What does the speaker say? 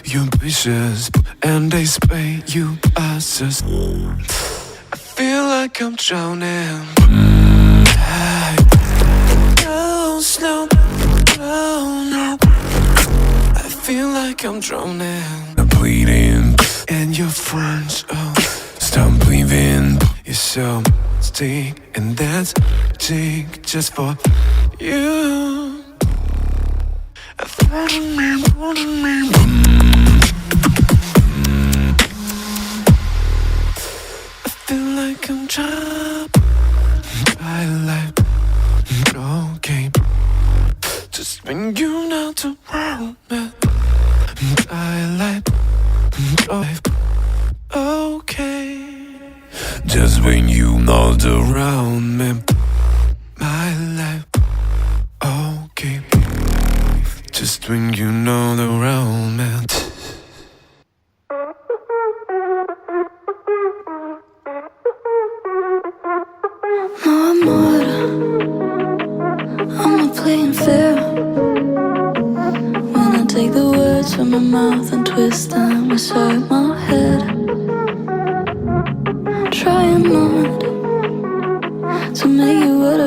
you vicious, and they spray you passes. I feel like I'm drowning. No, slow down, no. I feel like I'm drowning. I'm bleeding, and your friends, oh, stop breathing. You're so sick, and that's sick just for you. Follow me, follow me. I feel like I'm trapped by life. Okay, just bring you now to romance. I like life. Okay, just when you not around me. My life. Okay, just when you know the romance. No, I'm not playing fair. When I take the words from my mouth and twist them inside my head, trying not